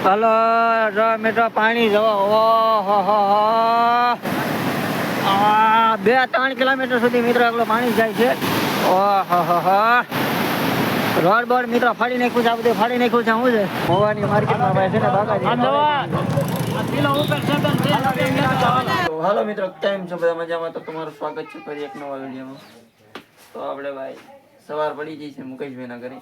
Hello જો મિત્રો પાણી જવા ઓહો 2-3 કિલોમીટર સુધી મિત્રો એટલું પાણી જાય છે. ઓહો રોડ બોર્ડ મિત્રો ફાડી નાખ્યું છે. આ બધું ફાડી નાખ્યું છે. શું છે મોવાની માર્કેટમાં ભાઈ છે ને બાકાજી. હાલો મિત્રો કેમ છો બધા મજામાં? તો તમારું સ્વાગત છે ફરી એક નવા વિડીયોમાં. તો આપણે ભાઈ સવાર પડી ગઈ છે મુકેશભાઈના ઘરે.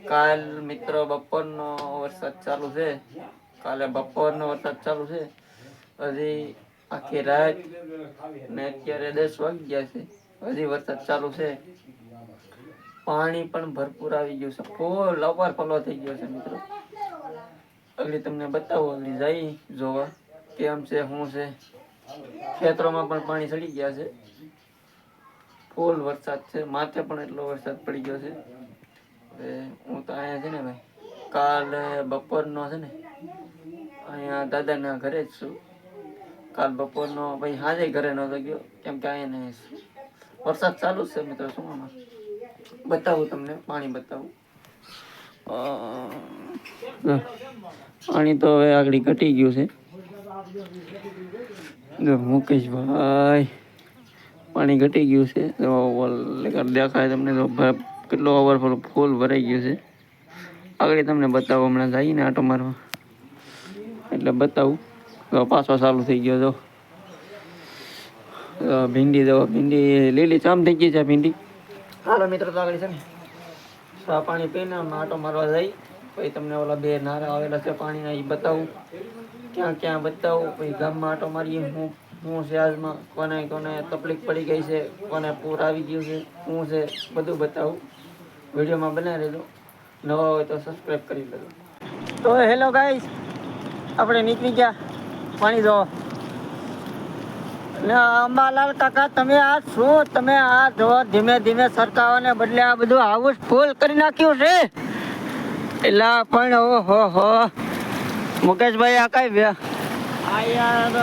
કાલ મિત્રો બપોરનો વરસાદ ચાલુ છે. કાલે બપોરનો વરસાદ ચાલુ છે. હજી આખી રાત ને અત્યારે 10 વાગી ગયા છે. હજી વરસાદ ચાલુ છે. પાણી પણ ભરપૂર આવી ગયું છે. ફૂલ ઓવરફ્લો થઈ ગયો છે મિત્રો. એટલે તમને બતાવો જઈ જોવા કેમ છે શું છે. ખેતરોમાં પણ પાણી ચડી ગયા છે. ફૂલ વરસાદ છે. માથે પણ એટલો વરસાદ પડી ગયો છે. હું તો અહીંયા છે ને ભાઈ કાલે બપોરનો છે ને અહીંયા દાદાના ઘરે જ છું. કાલ બપોરનો ભાઈ હાજે ઘરે નહોતો ગયો કેમ કે અહીંયા નહીં વરસાદ ચાલુ જ છે મિત્રો. શું આમાં બતાવું તમને પાણી બતાવું. પાણી તો હવે આગળ ઘટી ગયું છે. જો મુકેશભાઈ પાણી ઘટી ગયું છે. દેખાય તમને તો કેટલો ઓવરફ્લો ફૂલ ભરાઈ ગયું છે. આગળ તમને બતાવો. હમણાં જઈએ ને આટો મારવા એટલે બતાવું. પાછો ચાલુ થઈ ગયો તો ભીંડી દો. ભીંડી લીલી ચામ થઈ ગઈ છે ભીંડી. હાલો મિત્રો તો આગળ છે ને સા પાણી પીને આટો મારવા જઈ. પછી તમને ઓલા 2 નારા આવેલા છે પાણીના એ બતાવું. ક્યાં ક્યાં બતાવું. પછી ગામમાં આટો મારીએ. હું છે આજમાં કોને કોને તકલીફ પડી ગઈ છે, કોને પૂર આવી ગયું છે, શું છે બધું બતાવું. વિડીયોમાં બનાવી લેજો. નવા હોય તો સબસ્ક્રાઈબ કરી લેજો. તો હેલો ગાઈસ, આપણે નીકળી ગયા પાણી જો. ને અંબાલાલ કાકા તમે આ શું તમે આ જો ધીમે ધીમે સરકાવાને બદલે આ બધું હાઉસ ફૂલ કરી નાખ્યું છે. એટલે પણ ઓહો મુકેશભાઈ આ કઈ વ્યા આ યાર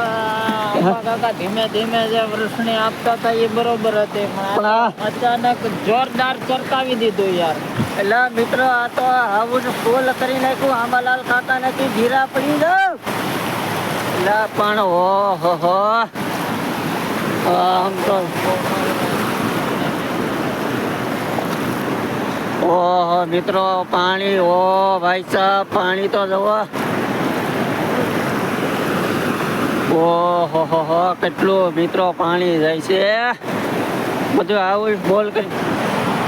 કાકા ધીમે ધીમે જે વૃષ્ણિ આપતા હતા એ બરોબર હતી પણ અચાનક જોરદાર ચરકાવી દીધું યાર. એટલે મિત્રો આ તો હાઉસ ફૂલ કરી નાખ્યું. આંબાલાલ કાકા નથી ધીરા પડી જાવ. એટલે પણ ઓહો આમ તો ઓહો મિત્રો પાણી ઓ ભાઈ સાહેબ પાણી તો જુઓ. ઓહો કેટલું મિત્રો પાણી જાય છે. બધું આવું બોલ કરી.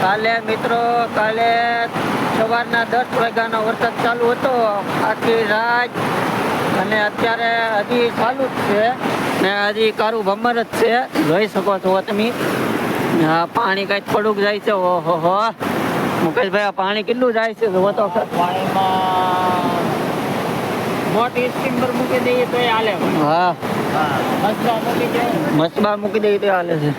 કાલે મિત્રો કાલે સવારના 10 વાગ્યાનો વરસાદ ચાલુ હતો આખી રાત. અને અત્યારે હજી ચાલુ જ છે ને હજી કારું ભમર જ છે. જોઈ શકો છો તમે. હા પાણી કંઈક પડુક જાય છે. ઓહો મુકેશભાઈ આ પાણી કેટલું જાય છે જુઓ તો. પાણીમાં મોટી સ્ટીમર મૂકી દઈએ તો હાલે. હા મસબા મૂકી દઈએ તો હાલે છે.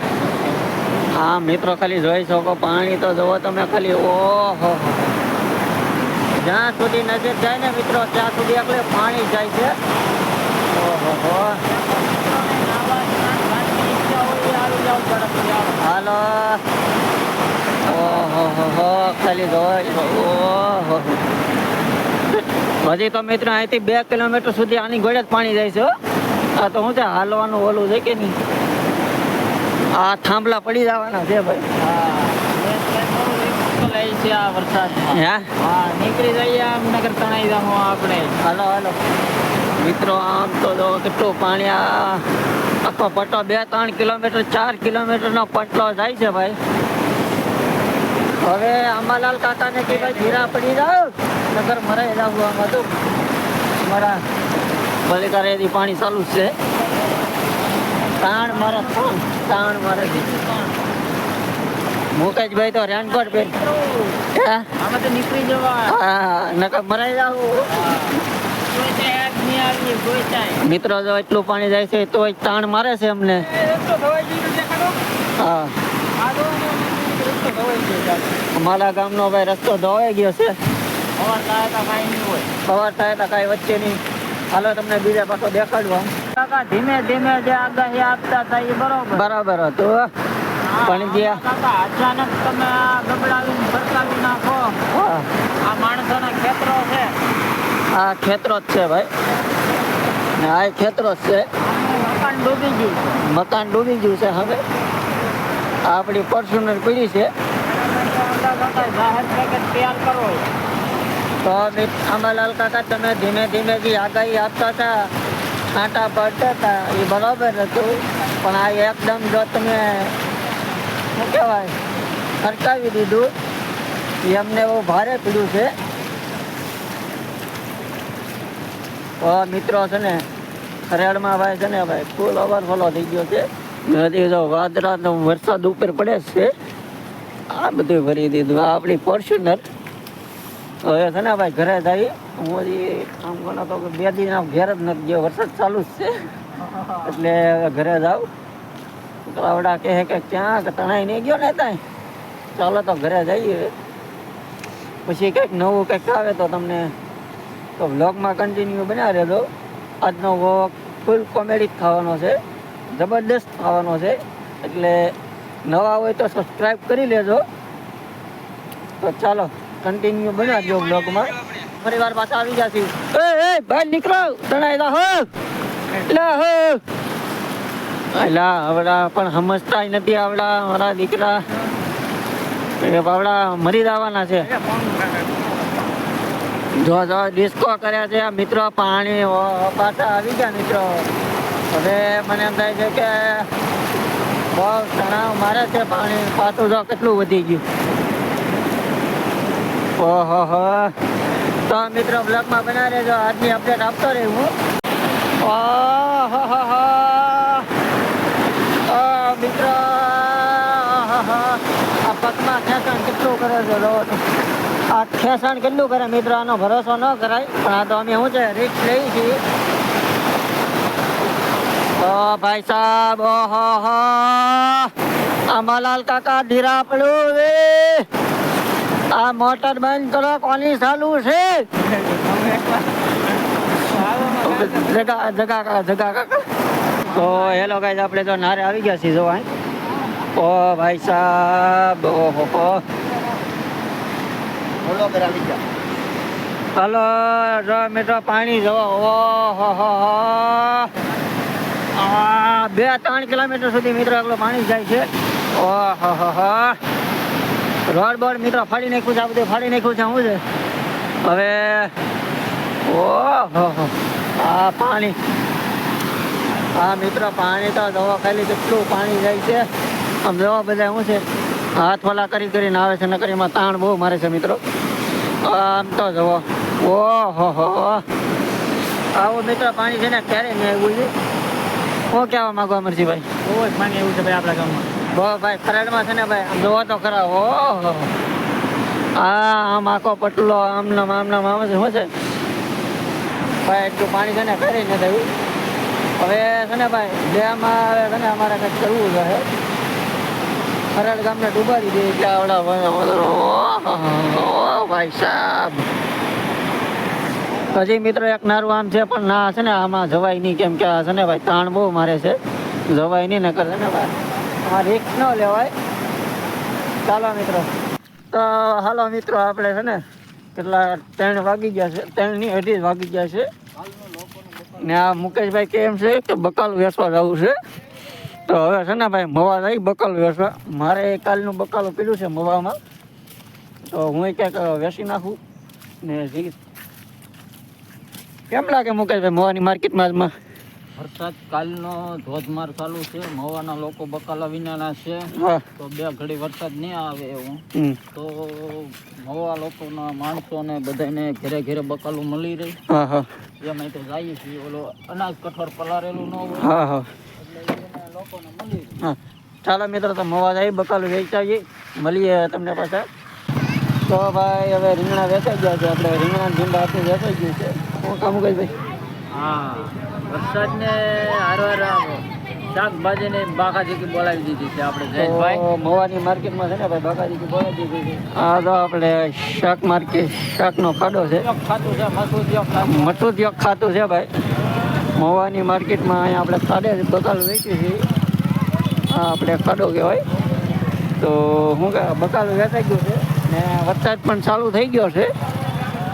હા મિત્રો ખાલી જોઈ શકો પાણી તો જુઓ તમે ખાલી. ઓહો જ્યાં સુધી નજર જાય ને મિત્રો ત્યાં સુધી એટલે પાણી જાય છે. ઓહો હાલો ઓહો ખાલી જોઈ. ઓહો હજી તો મિત્રો અહીંથી 2 કિલોમીટર સુધી આની ગોળે જ પાણી જાય છે. આ તો શું છે હાલવાનું ઓલું છે કે નહીં. આ થાંભલા પડી જવાના છે ભાઈ. છે આ વરસાદમાં. હા નીકળી જઈએ આમ નગર તણાઈ જાવ આપણે. હાલો મિત્રો આમ તો જો કેટલું પાણી. આખો પટ્ટો 2-3 કિલોમીટર 4 કિલોમીટરનો પટ્ટો જાય છે ભાઈ. હવે આંબાલાલ કાકાને કે ભાઈ ધીરા પડી જાવ નગર મરાઈ જાવ. આમાં તો મારા બલિકારેથી પાણી ચાલુ છે. તાણ મારે મુકેશભાઈ તો રેનકોટ પહેર. આમાં તો નીકળી જવા. હા નકર મરાઈ જાવ. મિત્રો જો એટલું પાણી જાય છે તો તાણ મારે છે અમને. હા અમારા ગામનો ભાઈ રસ્તો ધોવાઈ ગયો છે. સવાર થાય તો કાંઈ વચ્ચે નહીં. હાલો તમને બીજા પાછો દેખાડવા. કાકા ધીમે ધીમે જે આગાહી આપતા હતા એ બરોબર હતું. પાણી દે. કાકા અચાનક તમે આ ગબડાવીને ફરકાવી નાખો. હા આ માણસોના ખેતરો છે. આ ખેતરો જ છે ભાઈ, ને આ ખેતરો જ છે. મકાન ડૂબી ગયું. મકાન ડૂબી ગયું છે. હવે આ આપણી ફોર્ચ્યુનર પડી છે. કાકા જાહેર પેકેજ તૈયાર કરો. તો આંબાલાલ કાકા તમે ધીમે ધીમે જે આગાહી આપતા હતા, કાંટા પડતા હતા, એ બરાબર હતું. પણ આ એકદમ જો તમે શું કહેવાય ખડકાવી દીધું, એ અમને બહુ ભારે પીડ્યું છે. તો મિત્રો છે ને ખરેડમાં ભાઈ છે ને ભાઈ ફૂલ ઓવરફ્લો થઈ ગયો છે. નદી જો વાદળાનો વરસાદ ઉપર પડે છે. આ બધું ભરી દીધું. આ આપણી ફોર્ચ્યુનર હવે છે ને ભાઈ ઘરે જઈ. હું હજી આમ ગણો તો 2 દિન ઘેર જ નથી ગયો, વરસાદ ચાલુ જ છે. એટલે ઘરે જાઉં. છોકરાવડા કહે કે ક્યાં તણાઈ નહીં ગયો ને ત્યાં, ચાલો તો ઘરે જઈએ. પછી કંઈક નવું કંઈક આવે તો તમને તો વ્લોગમાં કન્ટિન્યુ બનાવી રહેજો. આજનો વ્લોગ ફૂલ કોમેડી થવાનો છે, જબરદસ્ત થવાનો છે. એટલે નવા હોય તો સબસ્ક્રાઈબ કરી લેજો. તો ચાલો કન્ટિન્યુ બનાવજો બ્લોગમાં. પરિવાર પાછા આવી ગયા છે. એ ભાઈ નીકળો, તણાઈ હો એટલે હો એલા આવડા પણ સમજતા નથી. આવડા મારા દીકરા બાવડા મરી જવાના છે. જો જો ડિસ્કો કર્યા છે મિત્રો. પાણી પાછા આવી ગયા મિત્રો. હવે મને એમ થાય છે કે બહુ તણાવ મારે છે. પાણી પાછું જો કેટલું વધી ગયું. ઓહો હો. તો મિત્રો બ્લોગમાં બનાવી રહેજો. આજની અપડેટ આપતો રહેવું. ઓહો હો મિત્રો. આ પગમાં ખેંચાણ કેટલું કરે છે. આ ખેંચાણ કેટલું કરે મિત્રો, આનો ભરોસો ન કરાય. પણ આ તો અમે શું છે રિસ્ક લઈ છીએ. તો ભાઈ સાહેબ ઓહો હો આંબાલાલ કાકા ધીરા પડ્યું રે. આ મોટર બંધ કરો, કોની ચાલુ છે? જગા કાકા. તો હેલો ગાઈસ, આપણે તો નારે આવી ગયા છીએ. જો ઓ ભાઈ સાહેબ ઓહો હો. હલો જો મિત્રો પાણી જો ઓહો હો. 2-3 કિલોમીટર સુધી મિત્રો એટલું પાણી જાય છે. ઓહો હો. રોડ બોર્ડ મિત્રો ફાડી નાખ્યું છે. આ બધું ફાડી નાખ્યું છે. શું છે હવે? ઓહો આ પાણી. હા મિત્રો પાણી તો જવા ખાલી કેટલું પાણી જાય છે. આમ જવા બધા શું છે હાથ વાલા કરી કરીને આવે છે. નકર એમાં તાણ બહુ મારે છે મિત્રો. આમ તો જવો ઓહો હો. આવું મિત્રો પાણી છે ને ક્યારે નહીં આવ્યું છે. શું કહેવા માંગો અમરજીભાઈ? બહુ જ પાણી એવું છે ભાઈ આપણા ગામમાં. બહુ ભાઈ ખરેડમાં છે ને ભાઈ આમ જોવો તો ખરા. ઓહો આમ આખો પટલો આમના આવે છે. શું છે ભાઈ એટલું પાણી છે ને કરી નથી આવ્યું. હવે છે ને ભાઈ ડેમમાં આવે છે ને અમારે કંઈક કરવું છે. ખરેડ ગામને ડૂબાડી દે એટલે આવડા ભાઈ સાહેબ. હજી મિત્રો એક નારું આમ છે પણ ના છે ને આમાં જવાય નહીં. કેમ કે આ છે ને ભાઈ તાણ બહુ મારે છે. જવાય નહીં ને કરે ને ભાઈ આ રિસ્ક ન લેવાય. ચાલો મિત્રો. તો હાલો મિત્રો આપણે છે ને કેટલા 3 વાગી ગયા છે. 3:30 વાગી ગયા છે. ને આ મુકેશભાઈ કેમ છે કે બકાલ વેચવા જવું છે. તો હવે છે ને ભાઈ મવા જઈ બકાલ વેચવા. મારે કાલનું બકાલું પીડ્યું છે મવામાં. તો હું ક્યાંક વેચી નાખું ને કેમ લાગે મુકેશભાઈ મવાની માર્કેટમાં આજમાં? વરસાદ કાલનો ધોધમાર ચાલુ છે. મવાના લોકો બકાલા વિનાના છે. હા તો 2 ઘડી વરસાદ નહીં આવે એવું તો મવા લોકોના માણસોને બધાને ઘરે ઘરે બકાલું મળી રહે. હા હા એમાં તો જઈએ છીએ. ઓલો અનાજ કઠોળ પલારેલું ન હોય હા હા એટલે એને લોકોને મળી રહે. હા ચાલો મિત્રો તો મવા જઈ બકાલું વેચાવીએ. મળીએ તમને પાછા. તો ભાઈ હવે રીંગણા વેચાઈ ગયા છે. આપણે રીંગણા ભીંડા આપણે વેચાઈ ગયું છે. શું કામ મુકેશભાઈ? હા વરસાદને હારવાર શાકભાજીને બાકાજી બોલાવી દીધી છે આપણે જયેશભાઈ. તો મવાની માર્કેટમાં છે ને ભાઈ બાકાજી બોલાવી દીધી છે. આ તો આપણે શાક માર્કેટ શાકનો ખાડો છે. ખાતું છે મસૂદિયો ખાતું છે ભાઈ મવાની માર્કેટમાં. અહીંયા આપણે ખાડે બકાલ વેચીએ છીએ. આ આપણે ખાડો કહેવાય. તો શું કે બકાલું વેચાઈ ગયું છે ને વરસાદ પણ ચાલુ થઈ ગયો છે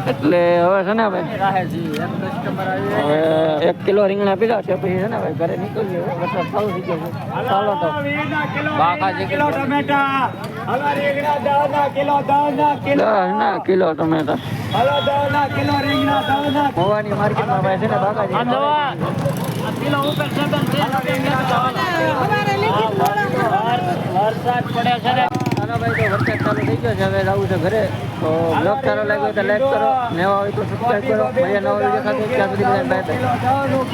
એટલે હવે છે ને ભાઈ રાહે જી એક કસ્ટમર આવી હવે 1 કિલો રીંગણા પીધા છે પછી છે ને ભાઈ ઘરે નીકળીએ વરસાદ ચાલુ થઈ ગયો છે ચાલો તો બાકાજી કિલો ટમેટા હલો રીંગણા 10 ના કિલો 10 ના કિલો 10 ના કિલો ટમેટા હલો 10 ના કિલો રીંગણા 10 ના મોવાની માર્કેટમાં ભાઈ છે ને બાકાજી આ દવા આ કિલો ઉપર છે તો વરસાદ પડે છે ને ચાલો ભાઈ તો વરસાદ ચાલુ થઈ ગયો છે હવે જવું છે ઘરે તો બ્લોગ સારો લાગ્યો તો લાઈક કરો નવા હોય તો સબસ્ક્રાઈબ કરો મળીએ નવા વિડીયો સાથે ત્યાં સુધી બધાને બાય બાય